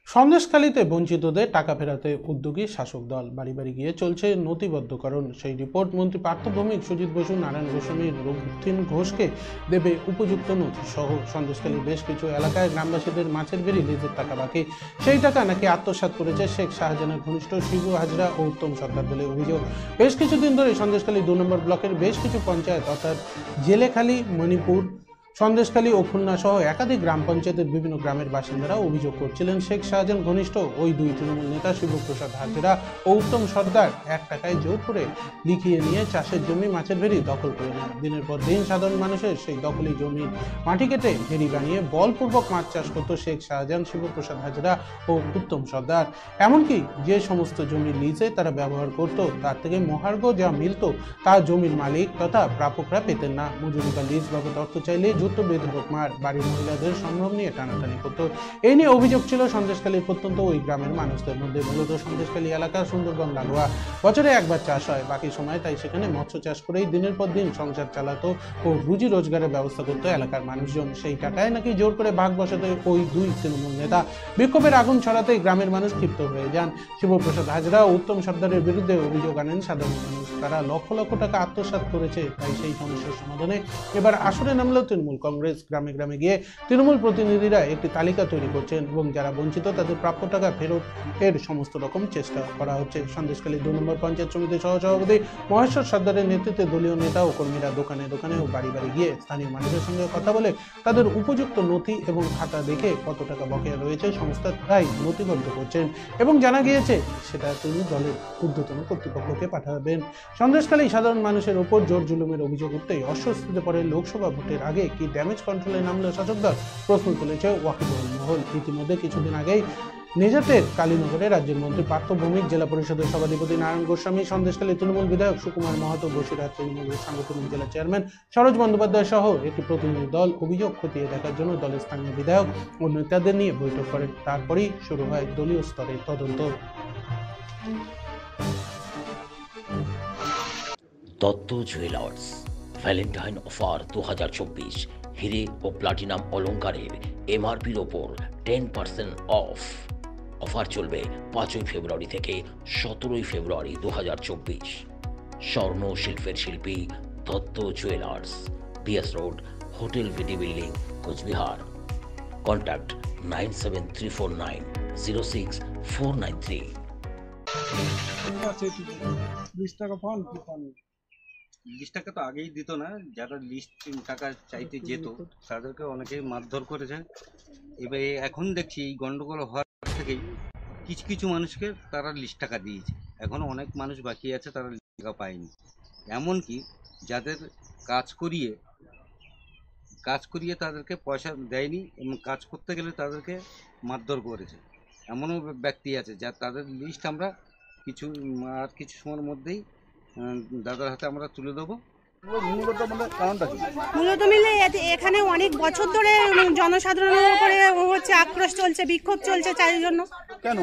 সন্দেশখালীতে বঞ্চিতদের টাকা ফেরাতে উদ্যোগী শাসক দল, বাড়ি বাড়ি গিয়ে চলছে নথিবদ্ধকরণ। সেই রিপোর্ট মন্ত্রী পার্থ ভৌমিক, সুজিত বসু, নারায়ণ গোস্বামী, রক্তিম ঘোষকে দেবে উপযুক্ত নথি সহ। সন্দেশখালীর বেশ কিছু এলাকায় গ্রামবাসীদের মাছের বেরি লিজের টাকা বাকি। সেই টাকা নাকি আত্মসাৎ করেছে শেখ শাহজাহানের ঘনিষ্ঠ শিবু হাজরা ও উত্তম সরকার বলে অভিযোগ। বেশ কিছুদিন ধরে সন্দেশখালী 2 নম্বর ব্লকের বেশ কিছু পঞ্চায়েত অর্থাৎ জেলেখালী, মণিপুর, সন্দেশখালী ও খুলনা সহ একাধিক গ্রাম পঞ্চায়েতের বিভিন্ন গ্রামের বাসিন্দারা অভিযোগ করছিলেন শেখ শাহজাহান ঘনিষ্ঠ ওই দুই তৃণমূল নেতা শিবপ্রসাদ হাজরা ও উত্তম সর্দার 1 টাকায় জোর করে লিখিয়ে নিয়ে চাষের জমি, মাছের ভেড়ি দখল করে নেন। দিনের পর দিন সাধারণ মানুষের সেই দখলি জমির মাটি কেটে ভেড়ি বানিয়ে বলপূর্বক মাছ চাষ করত শেখ শাহজাহান, শিবপ্রসাদ হাজরা ও উত্তম সর্দার। এমনকি যে সমস্ত জমি লিজে তারা ব্যবহার করত, তার থেকে মহার্ঘ যা মিলত তা জমির মালিক তথা প্রাপকরা পেতেন না। মজুরি বা লিজ বাবদ অর্থ চাইলে যুদ্ধ বেধরক মার, বাড়ির মহিলাদের সম্ভ্রম নিয়ে টানাটানি করত। এই নিয়ে অভিযোগ ছিল সন্দেশখালীর প্রত্যন্ত ওই গ্রামের মানুষদের মধ্যে। মূলত সন্দেশখালী এলাকা সুন্দরবন লাগোয়া, বছরে একবার চাষ হয়, বাকি সময় তাই সেখানে মৎস্য চাষ করেই দিনের পর দিন সংসার চালাতো ও রুজি রোজগারের ব্যবস্থা করতো এলাকার মানুষজন। সেই টাকায় নাকি জোর করে ভাগ বসাতে ওই দুই তৃণমূল নেতা। বিক্ষোভের আগুন ছড়াতেই গ্রামের মানুষ ক্ষিপ্ত হয়ে যান। শিবপ্রসাদ হাজরা ও উত্তম সর্দারের বিরুদ্ধে অভিযোগ আনেন সাধারণ মানুষ। তারা লক্ষ লক্ষ টাকা আত্মসাৎ করেছে। তাই সেই সমস্যার সমাধানে এবার আসরে নামল তৃণমূল কংগ্রেস। গ্রামে গ্রামে গিয়ে তৃণমূল প্রতিনিধিরা একটি তালিকা তৈরি করছেন এবং যারা বঞ্চিত তাদের প্রাপ্য টাকা ফেরত এর সমস্ত রকম চেষ্টা করা হচ্ছে। সন্দেশখালী 2 নম্বর পঞ্চায়েত সমিতির সহসভাপতি মহেশ্বর সর্দারের নেতৃত্বে দলীয় নেতা ও কর্মীরা দোকানে দোকানে ও বাড়ি বাড়ি গিয়ে স্থানীয় মানুষের সঙ্গে কথা বলে তাদের উপযুক্ত নথি এবং খাতা দেখে কত টাকা বকেয়া রয়েছে সমস্তটাই নথিবদ্ধ করছেন এবং জানা গিয়েছে সেটা তিনি দলের ঊর্ধ্বতন কর্তৃপক্ষকে পাঠাবেন। সন্দেশখালী সাধারণ মানুষের উপর জোর জুলুমের অভিযোগ উঠতেই অস্বস্তিতে পড়ে লোকসভা ভোটের আগে কি ড্যামেজ কন্ট্রোলে নামলো শাসক দল, প্রশ্ন তুলেছে ওয়াকিবহুল মহল। ইতিমধ্যে কিছুদিন আগেই নেজাতের কালীনগরে রাজ্যের মন্ত্রী পার্থ ভৌমিক, জেলা পরিষদের সভাধিপতি নারায়ণ গোস্বামী, সন্দেশখালী তৃণমূল বিধায়ক সুকুমার মাহাতো, বসিরহাট তৃণমূলের সাংগঠনিক জেলা চেয়ারম্যান সরোজ বন্দ্যোপাধ্যায় সহ একটি প্রতিনিধি দল অভিযোগ খতিয়ে দেখার জন্য দলের স্থানীয় বিধায়ক ও নেতাদের নিয়ে বৈঠক করেন। তারপরেই শুরু হয় দলীয় স্তরে তদন্ত। দত্ত জুয়েলার্স ভ্যালেন্টাইন অফার 2024, হিরে ও প্লাটিনাম অলংকারের এমআরপির ওপর 10% অফ। অফার চলবে 5 ফেব্রুয়ারি থেকে 17 ফেব্রুয়ারি 2024। স্বর্ণ শিল্পের শিল্পী Dutta jewellers, BS road, hotel VT building, Coochbehar. Contact 9734906493। 20 টাকা পান কি পান? 20 টাকা তো আগেই দিত না, যারা লিস্ট টাকা চাইতে যেত তাদেরকে অনেকেই মারধর করেছে। এবারে এখন দেখছি এই গন্ডগোল হওয়ার থেকেই কিছু কিছু মানুষকে তারা লিস্ট টাকা দিয়েছে। এখনও অনেক মানুষ বাকি আছে, তারা লিস্ট টাকা পায়নি। এমনকি যাদের কাজ করিয়ে তাদেরকে পয়সা দেয়নি এবং কাজ করতে গেলে তাদেরকে মারধর করেছে। এমনও ব্যক্তি আছে যা তাদের লিস্ট আমরা কিছু সময়ের মধ্যেই দাদার হাতে আমরা তুলে দেবো। মূলত মিলে এখানে অনেক বছর ধরে জনসাধারণের উপরে হচ্ছে আক্রোশ চলছে, বিক্ষোভ চলছে। তাই জন্য কেন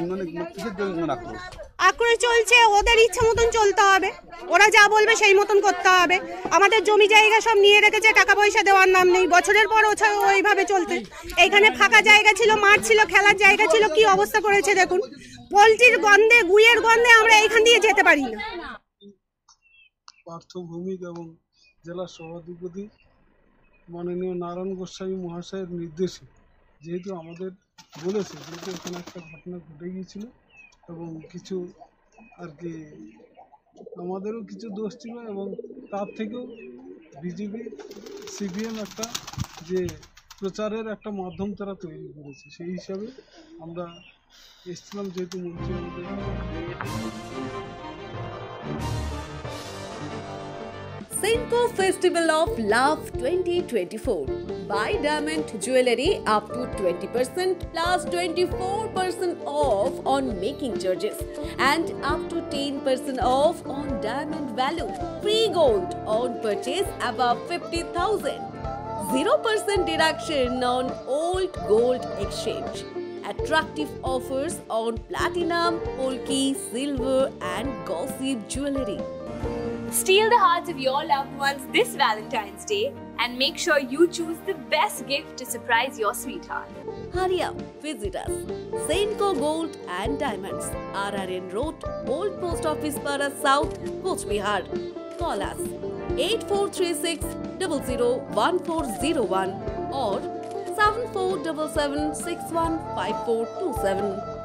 আক্রোশ চলছে, ওদের ইচ্ছে মতন চলতে হবে, ওরা যা বলবে সেই মতন করতে হবে। আমাদের জমি জায়গা সব নিয়ে রেখেছে, টাকা পয়সা দেওয়ার নাম নেই। বছরের পর ওইভাবে চলতে, এইখানে ফাঁকা জায়গা ছিল, মাঠ ছিল, খেলার জায়গা ছিল, কি অবস্থা করেছে দেখুন। পোলট্রির গন্ধে, গুইয়ের গন্ধে আমরা এইখান দিয়ে যেতে পারি না। পার্থ ভৌমিক এবং জেলা সভাধিপতি মাননীয় নারায়ণ গোস্বামী মহাশয়ের নির্দেশে যেহেতু আমাদের বলেছে, যেহেতু এখানে একটা ঘটনা ঘটে গিয়েছিল এবং কিছু আর কি আমাদেরও কিছু দোষ ছিল এবং তার থেকেও বিজেপি সিপিএম একটা যে প্রচারের একটা মাধ্যম তারা তৈরি করেছে, সেই হিসাবে আমরা এসেছিলাম। যেহেতু মন্ত্রী আমাদের Senco Festival of Love 2024. Buy diamond jewelry up to 20% plus 24% off on making charges and up to 10% off on diamond value. Free gold on purchase above 50,000. 0% deduction on old gold exchange. Attractive offers on platinum, polki, silver and gossip jewelry. Steal the hearts of your loved ones this Valentine's Day and make sure you choose the best gift to surprise your sweetheart. Hurry up, visit us. Senco Gold and Diamonds, RRN Road, Old Post Office Para South, Coach Bihar. Call us 8436 001401 or 7477615427.